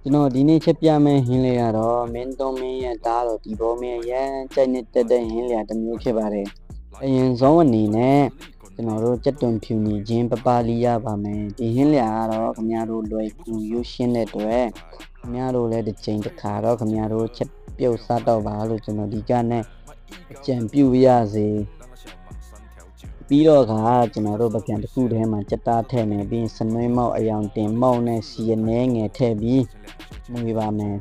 ကျွန်တော်ဒီနေ့ချက်ပြမယ့်ဟင်းလေးကတော့မင်းသုံးမင်းရဲ့သားတော်ဒီဘောမင်းရန်ကြိုက်နဲ့တက်တဲ့ဟင်းလျာတစ်မျိုးဖြစ်ပါတယ်။အရင်ဆုံးအနေနဲ့ကျွန်တော်တို့ကြက်တွန်ဖြူညီချင်းပပလီရပါမယ်။ဒီဟင်းလျာကတော့ခင်ဗျားတို့လွယ်ကူရွရှင်းတဲ့အတွက်ခင်ဗျားတို့လည်းတစ်ချိန်တစ်ခါတော့ခင်ဗျားတို့ချက်ပြုတ်စားတော့ပါလို့ကျွန်တော်ဒီကနေ့အကြံပြုပြရစေ။ပြီးတော့ကျွန်တော်တို့ပကံတစ်ခုထဲမှာစက်သားထည့်မယ်ပြီးစနွေးမောက်အယောင်တင်မောက်နဲ့စီရနေငယ်ထည့်ပြီးမွေပါမယ်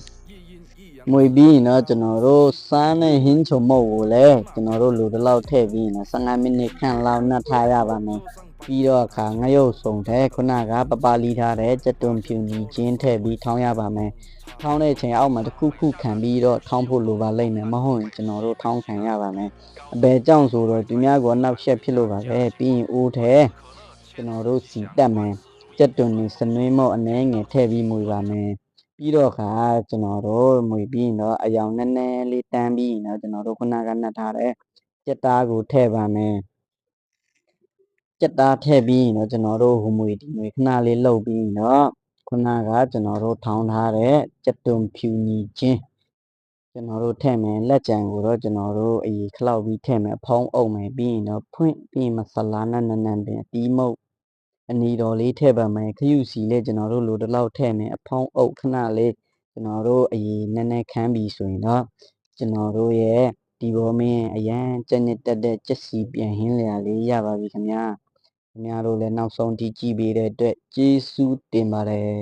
မွေပြီးနော်ကျွန်တော်တို့စားနဲ့ဟင်းချုံမုတ်ကိုလည်းကျွန်တော်တို့လူတစ်လောက်ထည့်ပြီးနော်15မိနစ်ခန့်လောက်နှက်ထားရပါမယ်ပြီးတော့ငရုတ်စုံထဲခုနကပပလီထားတဲ့ကြက်တွန်ဖြူညီချင်းထည့်ပြီးထောင်းရပါမယ်ထောင်းတဲ့အချိန်အောက်မှာတစ်ခုခုခံပြီးတော့ထောင်းဖို့လိုပါလိမ့်မယ်မဟုတ်ရင်ကျွန်တော်တို့ထောင်းခံရပါမယ်အဘယ်ကြောင့်ဆိုတော့သူများကနောက်ရှက်ဖြစ်လို့ပါပဲပြီးရင်အိုးထဲကျွန်တော်တို့စီတက်မယ်ကြက်တွန်နဲ့စနွေးမော့အနှဲငယ်ထည့်ပြီးမွေပါမယ်ပြီးတော့ကျွန်တော်တို့မွေပြီးတော့အယောင်နည်းနည်းလေးတန်းပြီးတော့ကျွန်တော်တို့ခုနကနှက်ထားတဲ့ကြက်သားကိုထည့်ပါမယ်ကြက်သားထည့်ပြီးတော့ကျွန်တော်တို့ဟိုမွေဒီမွေခဏလေးလှုပ်ပြီးတော့ခုနကကျွန်တော်တို့ထောင်းထားတဲ့ကြက်တွန်ဖြူညီချင်းကျွန်တော်တို့ထည့်မယ်လက်ကြံကိုတော့ကျွန်တော်တို့အရင်ခလောက်ပြီးထည့်မယ်ဖုံးအုပ်မယ်ပြီးရင်တော့ဖွင့်ပြီးမဆလာနဲ့နန်းနန်းပင်တီးမုတ်အနီတော်လေးထည့်ပါမယ်ခရုစီလေးကျွန်တော်တို့လိုတလောက်ထည့်မယ်အဖုံးအုပ်ခဏလေးကျွန်တော်တို့အရင်နည်းနည်းခမ်းပြီးဆိုရင်တော့ကျွန်တော်တို့ရဲ့ဒီဘောမင်းအရန်ကြက်နဲ့တက်တဲ့ကြက်စီပြန်ဟင်းလျာလေးရပါပြီခင်ဗျာတို့လည်းနောက်ဆုံးထိကြည့်ပေးတဲ့အတွက်ကျေးဇူးတင်ပါတယ်